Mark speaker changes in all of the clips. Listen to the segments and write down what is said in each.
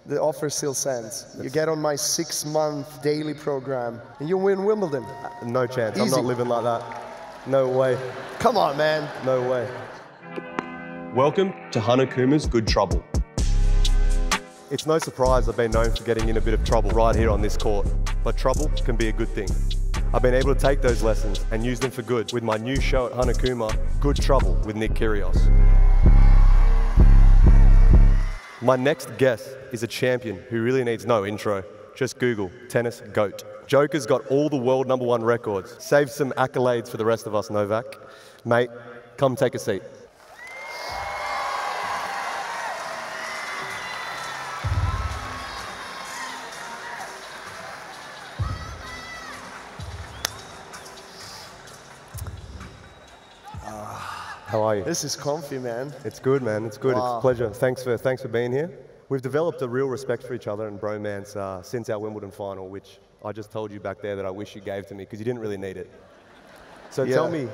Speaker 1: the offer still stands. You get on my 6-month daily program and you win Wimbledon.
Speaker 2: No chance.
Speaker 1: Easy.
Speaker 2: I'm not living like that. No way.
Speaker 1: Come on, man.
Speaker 2: No way. Welcome to Hana Kuma's Good Trouble. It's no surprise I've been known for getting in a bit of trouble right here on this court, but trouble can be a good thing. I've been able to take those lessons and use them for good with my new show at Hana Kuma, Good Trouble with Nick Kyrgios. My next guest is a champion who really needs no intro. Just Google tennis GOAT. Joker's got all the world #1 records. Save some accolades for the rest of us, Novak. Mate, come take a seat. How are you?
Speaker 1: This is comfy, man.
Speaker 2: It's good, man. It's good.
Speaker 1: Wow.
Speaker 2: It's a pleasure. Thanks for being here. We've developed a real respect for each other and bromance since our Wimbledon final, which I just told you back there that I wish you gave to me because you didn't really need it. So tell me,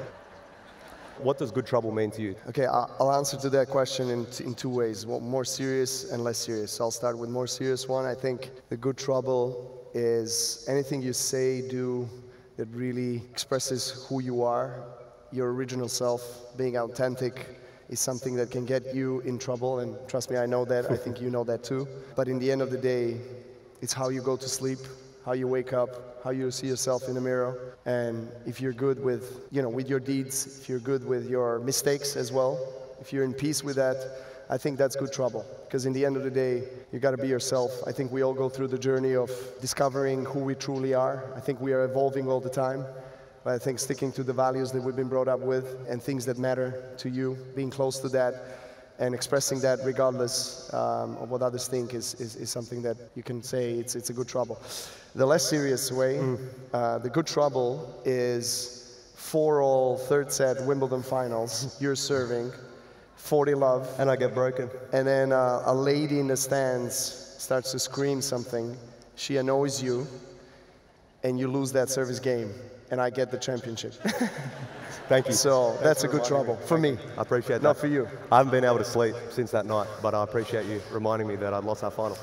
Speaker 2: what does good trouble mean to you?
Speaker 1: Okay, I'll answer to that question in two ways, more serious and less serious. So I'll start with more serious one. I think the good trouble is anything you say, do, that really expresses who you are. Your original self, being authentic, is something that can get you in trouble, and trust me, I know that. I think you know that too. But in the end of the day, it's how you go to sleep, how you wake up, how you see yourself in the mirror. And if you're good with, with your deeds, if you're good with your mistakes as well, if you're in peace with that, I think that's good trouble. Because in the end of the day, you got to be yourself. I think we all go through the journey of discovering who we truly are. I think we are evolving all the time. But I think sticking to the values that we've been brought up with and things that matter to you, being close to that and expressing that regardless of what others think is something that you can say it's a good trouble. The less serious way, the good trouble is 4-all third set Wimbledon finals. You're serving, 40-love.
Speaker 2: And I get broken.
Speaker 1: And then a lady in the stands starts to scream something. She annoys you and you lose that service game. And I get the championship.
Speaker 2: Thank you.
Speaker 1: So that's a good trouble for me.
Speaker 2: I appreciate that.
Speaker 1: Not for you.
Speaker 2: I haven't been able to sleep since that night, but I appreciate you reminding me that I'd lost our final.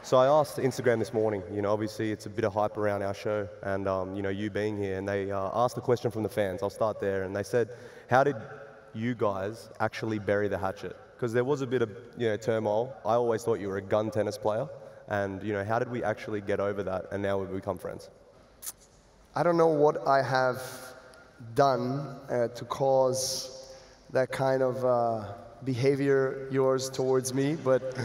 Speaker 2: So I asked Instagram this morning, obviously it's a bit of hype around our show and, you being here, and they asked a question from the fans. I'll start there. And they said, how did you guys actually bury the hatchet? Because there was a bit of, turmoil. I always thought you were a gun tennis player. And, how did we actually get over that and now we've become friends?
Speaker 1: I don't know what I have done to cause that kind of behavior yours towards me, but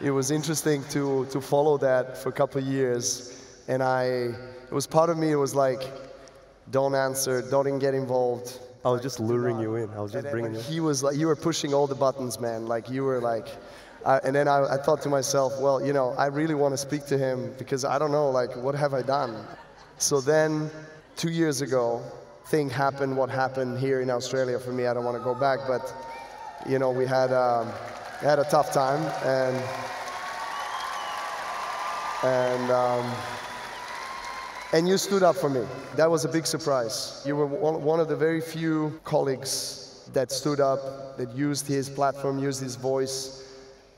Speaker 1: it was interesting to follow that for a couple of years. And it was part of me, it was like, don't answer, don't even get involved.
Speaker 2: I was just luring you in. I was just bringing you in.
Speaker 1: He was like, you were pushing all the buttons, man. Like you were like, and then I thought to myself, well, I really want to speak to him because I don't know, like, what have I done? So then, 2 years ago, what happened here in Australia for me. I don't want to go back, but, we had a tough time, and you stood up for me. That was a big surprise. You were one of the very few colleagues that stood up, that used his platform, used his voice,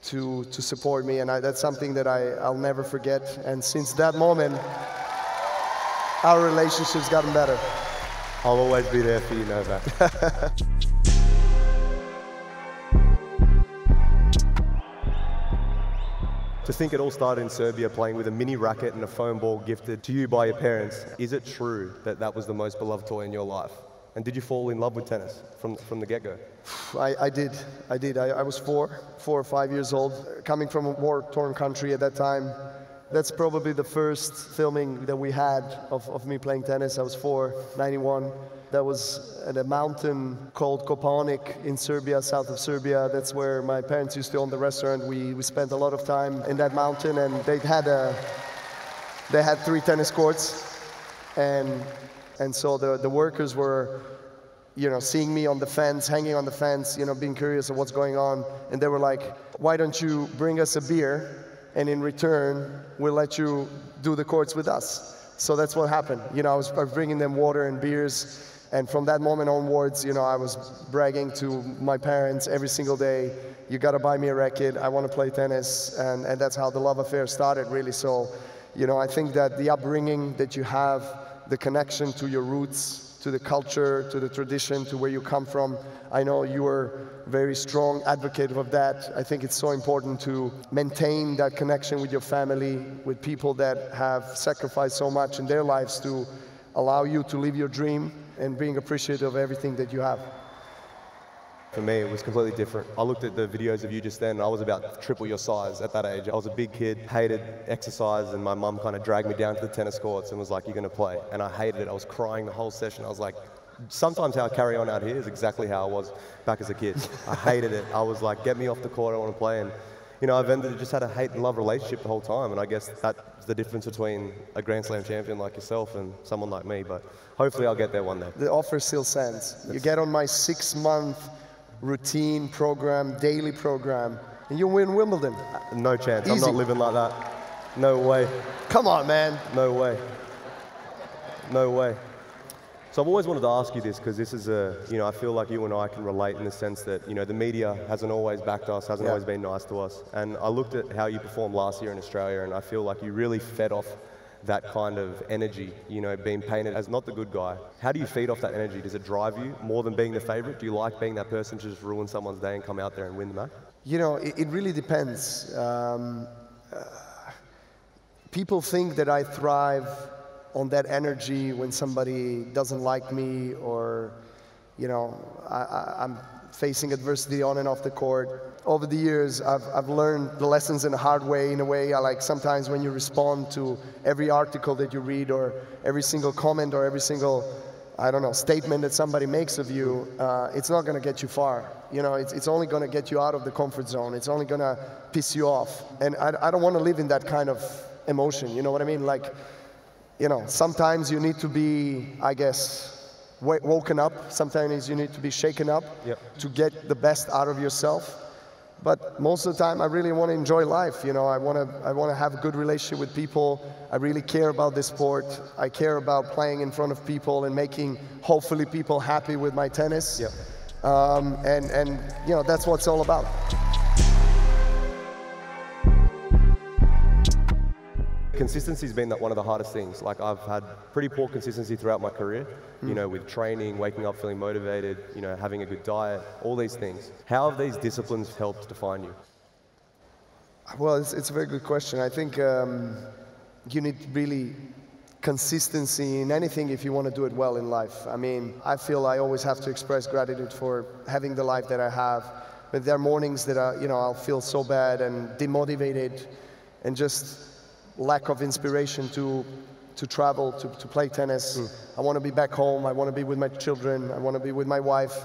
Speaker 1: to support me, and that's something that I'll never forget. And since that moment, our relationship's gotten better.
Speaker 2: I'll always be there for you, Novak. To think it all started in Serbia, playing with a mini racket and a foam ball gifted to you by your parents. Is it true that that was the most beloved toy in your life? And did you fall in love with tennis from the get-go?
Speaker 1: I did. I was 4 or 5 years old, coming from a war-torn country at that time. That's probably the first filming that we had of me playing tennis. I was 4, 91. That was at a mountain called Kopaonik in Serbia, south of Serbia. That's where my parents used to own the restaurant. We spent a lot of time in that mountain, and they had 3 tennis courts. And so the workers were, seeing me on the fence, hanging on the fence, being curious of what's going on. And they were like, why don't you bring us a beer, and in return, we'll let you do the courts with us. So that's what happened. I was bringing them water and beers, And from that moment onwards, you know, I was bragging to my parents every single day, you gotta buy me a racket, I wanna play tennis, and that's how the love affair started, really. So, you know, I think that the upbringing that you have, the connection to your roots, to the culture, to the tradition, to where you come from, I know you are a very strong advocate of that. I think it's so important to maintain that connection with your family, with people that have sacrificed so much in their lives to allow you to live your dream and being appreciative of everything that you have.
Speaker 2: For me, it was completely different. I looked at the videos of you just then, and I was about triple your size at that age. I was a big kid, hated exercise, and my mum kind of dragged me down to the tennis courts and was like, you're going to play. And I hated it. I was crying the whole session. I was like, sometimes how I carry on out here is exactly how I was back as a kid. I hated it. I was like, get me off the court, I want to play. And you know, I've just had a hate and love relationship the whole time, and I guess that's the difference between a Grand Slam champion like yourself and someone like me, but hopefully I'll get there one day.
Speaker 1: The offer still stands. You get on my 6-month routine program, daily program, and you win Wimbledon.
Speaker 2: No chance.
Speaker 1: Easy.
Speaker 2: I'm not living like that. No way.
Speaker 1: Come on, man.
Speaker 2: No way. No way. So I've always wanted to ask you this, because this is you know, I feel like you and I can relate in the sense that, you know, the media hasn't always backed us, hasn't always been nice to us. And I looked at how you performed last year in Australia, and I feel like you really fed off that kind of energy, you know, being painted as not the good guy. How do you feed off that energy? Does it drive you more than being the favorite? Do you like being that person to just ruin someone's day and come out there and win the match?
Speaker 1: You know, it really depends. People think that I thrive on that energy when somebody doesn't like me, or, you know, I'm facing adversity on and off the court. Over the years, I've learned the lessons in a hard way, in a way. I like sometimes when you respond to every article that you read, or every single comment, or every single, I don't know, statement that somebody makes of you, it's not gonna get you far. You know, it's only gonna get you out of the comfort zone. It's only gonna piss you off. And I don't wanna live in that kind of emotion, you know what I mean? Like, you know, sometimes you need to be, I guess, woken up. Sometimes you need to be shaken up to get the best out of yourself. But most of the time, I really want to enjoy life. You know, I want to have a good relationship with people. I really care about this sport. I care about playing in front of people and making, hopefully, people happy with my tennis. And you know, that's what it's all about.
Speaker 2: Consistency's been one of the hardest things. Like, I've had pretty poor consistency throughout my career, you know, with training, waking up feeling motivated, you know, having a good diet, all these things. How have these disciplines helped define you?
Speaker 1: Well, it's a very good question. I think you need really consistency in anything if you want to do it well in life. I mean, I feel I always have to express gratitude for having the life that I have. But there are mornings that you know, I'll feel so bad and demotivated and just lack of inspiration to travel, to play tennis. I want to be back home. I want to be with my children. I want to be with my wife.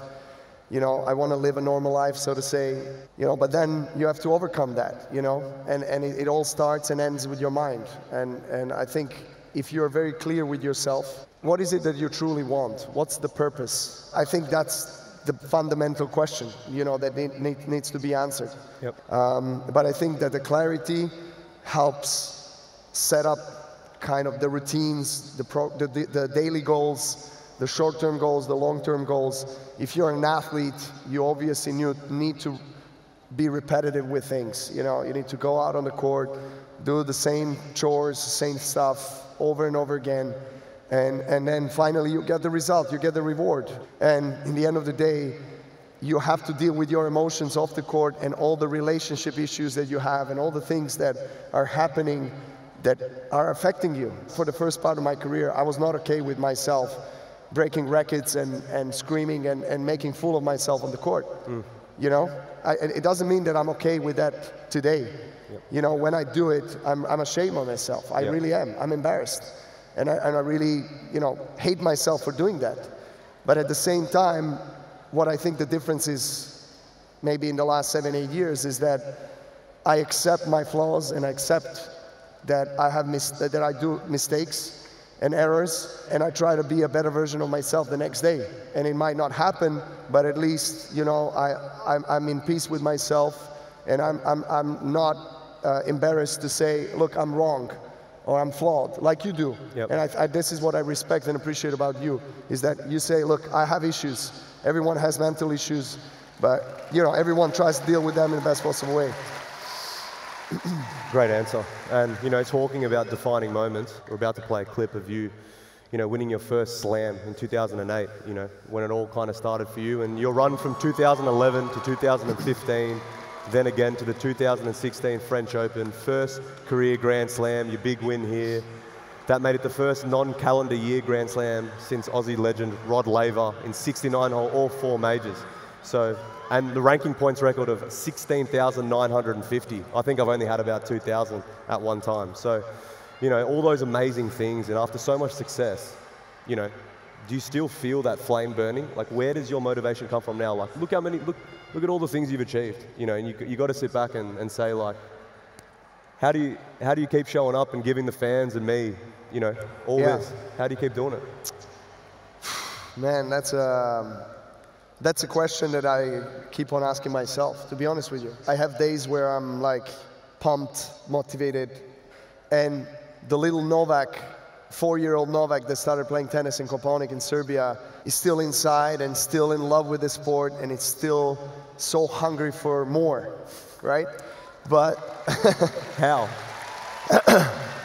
Speaker 1: You know, I want to live a normal life, so to say. You know, but then you have to overcome that, you know, and it all starts and ends with your mind. And I think if you're very clear with yourself, what is it that you truly want? What's the purpose? I think that's the fundamental question, you know, that needs to be answered. But I think that the clarity helps set up kind of the routines, the daily goals, the short-term goals, the long-term goals. If you're an athlete, you obviously need to be repetitive with things. You know, you need to go out on the court, do the same chores, same stuff over and over again, and then finally you get the result, you get the reward. And in the end of the day, you have to deal with your emotions off the court and all the relationship issues that you have and all the things that are happening that are affecting you. For the first part of my career, I was not okay with myself breaking rackets and screaming and making fool of myself on the court. You know, it doesn't mean that I'm okay with that today. You know, when I do it, I'm ashamed of myself. I really am. I'm embarrassed. And I really, you know, hate myself for doing that. But at the same time, what I think the difference is, maybe in the last 7-8 years, is that I accept my flaws and I accept that I do mistakes and errors, and I try to be a better version of myself the next day. And it might not happen, but at least, you know, I'm in peace with myself, and I'm not embarrassed to say, look, I'm wrong. or I'm flawed, like you do.
Speaker 2: Yep.
Speaker 1: And this is what I respect and appreciate about you, is that you say, look, I have issues. Everyone has mental issues, but everyone tries to deal with them in the best possible way.
Speaker 2: Great answer. And talking about defining moments, we're about to play a clip of you, winning your first slam in 2008, when it all kind of started for you, and your run from 2011 to 2015, then again to the 2016 French Open, first career Grand Slam, your big win here. That made it the first non-calendar year Grand Slam since Aussie legend Rod Laver in 69 hole, all 4 majors. So, and the ranking points record of 16,950. I think I've only had about 2,000 at one time. So, all those amazing things, and after so much success, do you still feel that flame burning? Like, where does your motivation come from now? Like, look at all the things you've achieved, and you got to sit back and say, like, how do you keep showing up and giving the fans and me, all this? How do you keep doing it?
Speaker 1: Man, that's a question that I keep on asking myself, to be honest with you. I have days where I'm like pumped, motivated, and the little Novak, 4-year-old Novak that started playing tennis in Koponik in Serbia is still inside and still in love with the sport, and it's still so hungry for more, right? But
Speaker 2: how?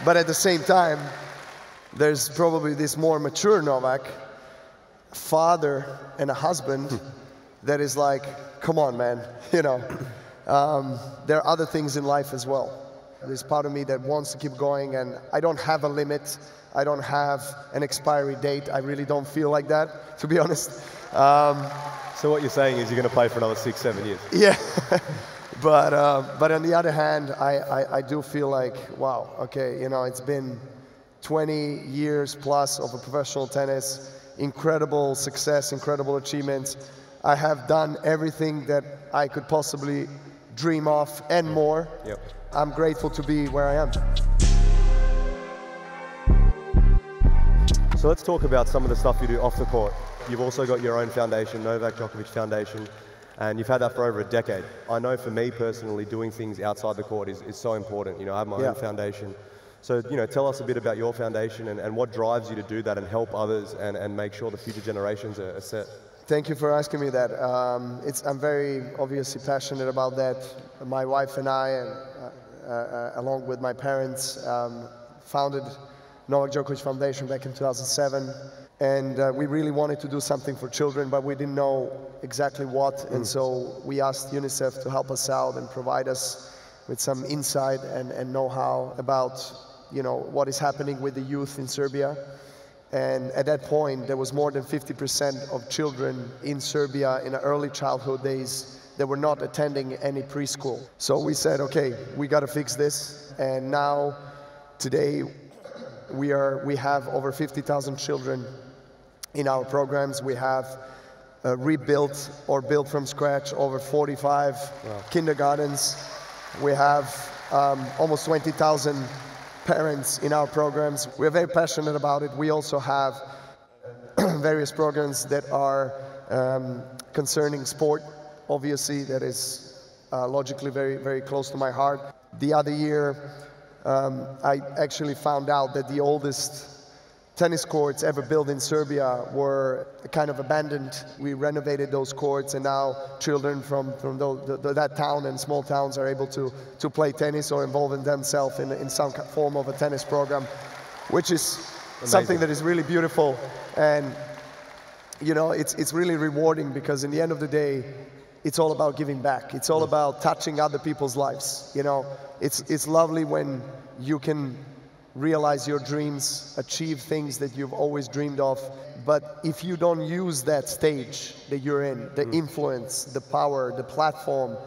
Speaker 1: But at the same time, there's probably this more mature Novak, father and a husband, that is like, come on, man, there are other things in life as well. There's part of me that wants to keep going, and I don't have a limit. I don't have an expiry date. I really don't feel like that, to be honest.
Speaker 2: So what you're saying is you're going to play for another 6-7 years?
Speaker 1: Yeah. But on the other hand, I do feel like, wow, okay, it's been 20 years plus of a professional tennis, incredible success, incredible achievements. I have done everything that I could possibly dream of and more.
Speaker 2: Yep.
Speaker 1: I'm grateful to be where I am.
Speaker 2: So let's talk about some of the stuff you do off the court. You've also got your own foundation, Novak Djokovic Foundation, and you've had that for over a decade. I know for me personally, doing things outside the court is so important. I have my own foundation. So, tell us a bit about your foundation and what drives you to do that and help others and make sure the future generations are set.
Speaker 1: Thank you for asking me that. I'm very obviously passionate about that. My wife and I, along with my parents, founded Novak Djokovic Foundation back in 2007. And we really wanted to do something for children, but we didn't know exactly what. And so we asked UNICEF to help us out and provide us with some insight and know-how about, what is happening with the youth in Serbia. And at that point, there was more than 50% of children in Serbia in the early childhood days that were not attending any preschool. So we said, okay, we got to fix this. And now, today, we have over 50,000 children in our programs. We have rebuilt or built from scratch over 45 kindergartens. We have almost 20,000 parents in our programs. We're very passionate about it. We also have various programs that are concerning sport, obviously, that is logically very, very close to my heart. The other year, I actually found out that the oldest tennis courts ever built in Serbia were kind of abandoned. We renovated those courts, and now children from that town and small towns are able to play tennis or involve themselves in some form of a tennis program, which is amazing. Something that is really beautiful. And it's really rewarding, because in the end of the day, it's all about giving back. It's all about touching other people's lives. It's lovely when you can realize your dreams, achieve things that you've always dreamed of. But if you don't use that stage that you're in, the influence, the power, the platform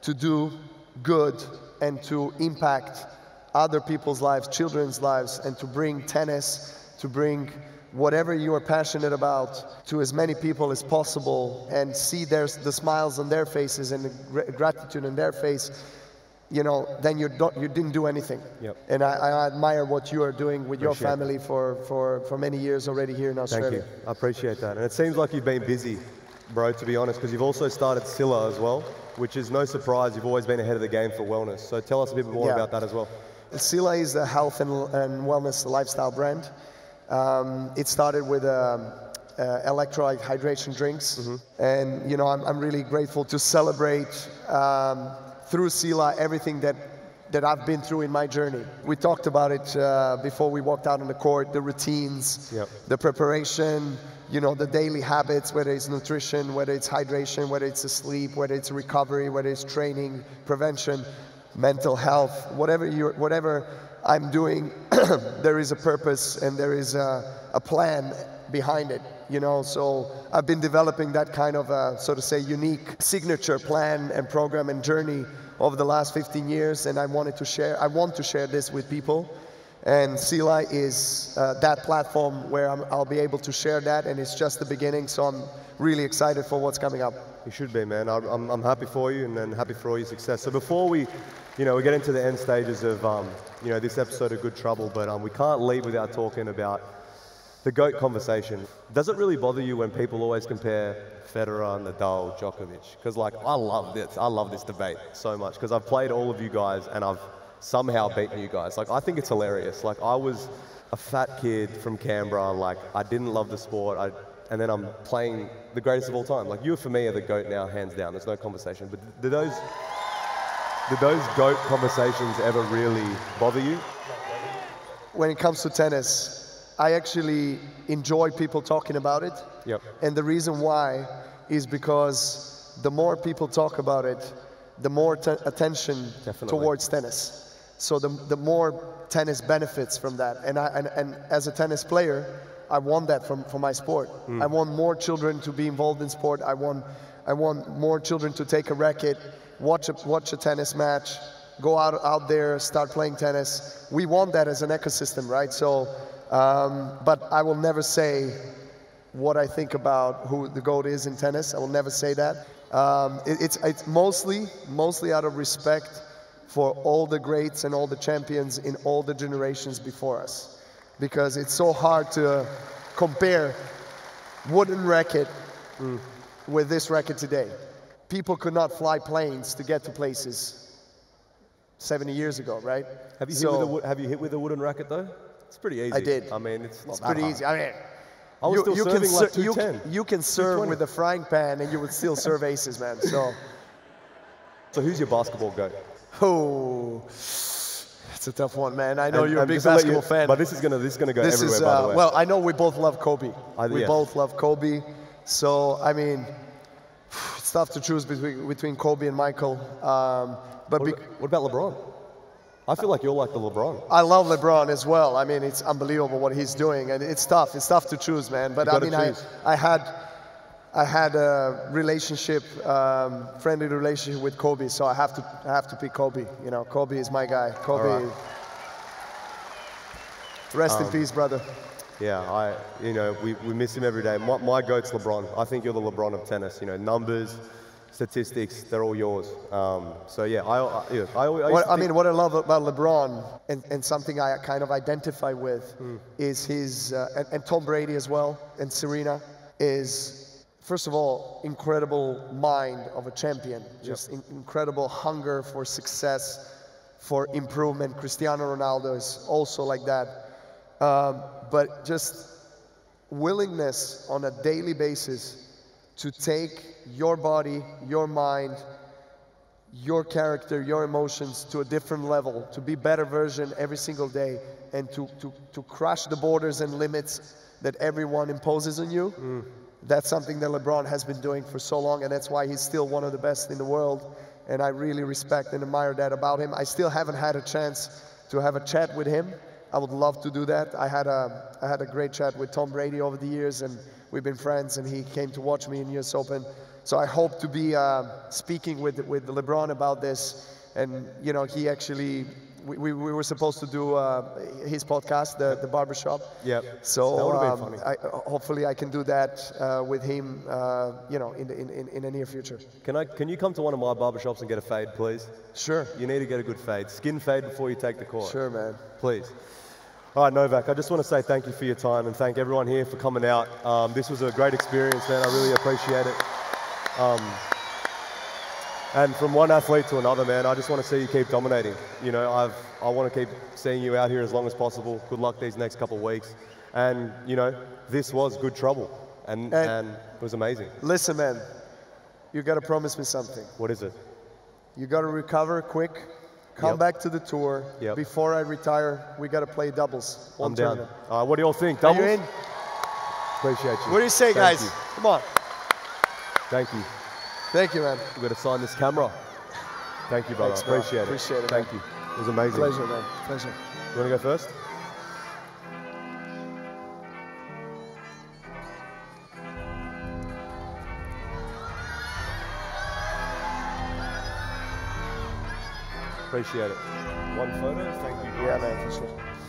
Speaker 1: to do good and to impact other people's lives, children's lives, and to bring tennis, to bring whatever you are passionate about to as many people as possible, and see the smiles on their faces and the gratitude on their face, then you didn't do anything. Yep. And I admire what you are doing with your family for many years already here in Australia.
Speaker 2: Thank you. I appreciate that. And it seems like you've been busy, bro, to be honest, because you've also started SILA as well, which is no surprise. You've always been ahead of the game for wellness. So tell us a bit more about that as well.
Speaker 1: SILA is a health and wellness lifestyle brand. It started with electrolyte hydration drinks, and you know, I'm really grateful to celebrate through SILA everything that I've been through in my journey. We talked about it before we walked out on the court, the routines, the preparation, you know, the daily habits, whether it's nutrition, whether it's hydration, whether it's sleep, whether it's recovery, whether it's training, prevention, mental health, whatever I'm doing, there is a purpose and there is a plan behind it, you know. So I've been developing that kind of, so to say, unique signature plan and program and journey over the last 15 years, and I want to share this with people. And SILA is that platform where I'll be able to share that, and it's just the beginning, so I'm really excited for what's coming up.
Speaker 2: You should be, man. I'm happy for you, and then happy for all your success. So before we get into the end stages of this episode of Good Trouble, but we can't leave without talking about the GOAT conversation. Does it really bother you when people always compare Federer, Nadal, Djokovic? Because like, I love this debate so much, because I've played all of you guys and I've somehow beaten you guys. Like, I think it's hilarious. Like, I was a fat kid from Canberra, like, I didn't love the sport, and then I'm playing the greatest of all time. Like, you for me are the GOAT now, hands down, there's no conversation. But did those GOAT conversations ever really bother you?
Speaker 1: When it comes to tennis, I actually enjoy people talking about it. And the reason why is because the more people talk about it, the more attention towards tennis. So the more tennis benefits from that. And as a tennis player, I want that for my sport. I want more children to be involved in sport. I want more children to take a racket, watch a tennis match, go out there, start playing tennis. We want that as an ecosystem, right? So, but I will never say what I think about who the GOAT is in tennis. I will never say that. It's mostly out of respect for all the greats and all the champions in all the generations before us, because it's so hard to compare wooden racket with this racket today. People could not fly planes to get to places 70 years ago, right?
Speaker 2: Have you hit with a wooden racket though? It's pretty easy.
Speaker 1: I did.
Speaker 2: I mean, it's
Speaker 1: pretty easy. I mean,
Speaker 2: I was still serving like 210.
Speaker 1: You can serve with a frying pan and you would still serve aces, man.
Speaker 2: So who's your basketball GOAT?
Speaker 1: Oh, it's a tough one, man. I know you're a big basketball fan.
Speaker 2: But this is gonna go everywhere, by the way.
Speaker 1: Well, I know we both love Kobe. We both love Kobe. So, I mean, it's tough to choose between Kobe and Michael. But
Speaker 2: what about LeBron? I feel like you're like the LeBron.
Speaker 1: I love LeBron as well. I mean, it's unbelievable what he's doing, and it's tough. It's tough to choose, man. But I mean, I had a relationship, friendly relationship with Kobe, so I have to pick Kobe. You know, Kobe is my guy. Kobe. Right. Rest in peace, brother.
Speaker 2: Yeah, we miss him every day. My GOAT's LeBron. I think you're the LeBron of tennis. You know, numbers, statistics, they're all yours. So yeah, I mean, what I love about LeBron and something I kind of identify with is his, and Tom Brady as well, and Serena, is, first of all, incredible mind of a champion, just incredible hunger for success, for improvement. Cristiano Ronaldo is also like that. But just willingness on a daily basis to take your body, your mind, your character, your emotions to a different level, to be better version every single day, and to crush the borders and limits that everyone imposes on you. That's something that LeBron has been doing for so long, and that's why he's still one of the best in the world. And I really respect and admire that about him. I still haven't had a chance to have a chat with him. I would love to do that. I had a great chat with Tom Brady over the years, and we've been friends, and he came to watch me in US Open. So I hope to be speaking with LeBron about this. And you know, he actually, we were supposed to do his podcast, the Barbershop. Yeah.
Speaker 1: So
Speaker 2: that would have been funny.
Speaker 1: Hopefully I can do that with him, in the near future.
Speaker 2: Can you come to one of my barbershops and get a fade, please?
Speaker 1: Sure.
Speaker 2: You need to get a good fade. Skin fade before you take the court.
Speaker 1: Sure, man.
Speaker 2: Please. All right, Novak, I just want to say thank you for your time and thank everyone here for coming out. This was a great experience, man. I really appreciate it. And from one athlete to another, man, I just want to see you keep dominating. You know, I want to keep seeing you out here as long as possible. Good luck these next couple of weeks. And, you know, this was good trouble. And it was amazing.
Speaker 1: Listen, man, you got to promise me something.
Speaker 2: What is it?
Speaker 1: You got to recover quick. Come back to the tour. Before I retire, we got to play doubles.
Speaker 2: I'm down. What do you all think? Doubles?
Speaker 1: Are you in?
Speaker 2: Appreciate you.
Speaker 1: What do you say, guys?
Speaker 2: You.
Speaker 1: Come on.
Speaker 2: Thank you.
Speaker 1: Thank you, man.
Speaker 2: We've got to sign this camera. Thank you, brother.
Speaker 1: Thanks, bro.
Speaker 2: Appreciate it.
Speaker 1: Appreciate it.
Speaker 2: Thank you. It was amazing.
Speaker 1: Pleasure, man. Pleasure.
Speaker 2: You want to go first? Appreciate it. One photo? Thank you.
Speaker 1: Yeah, man, for sure.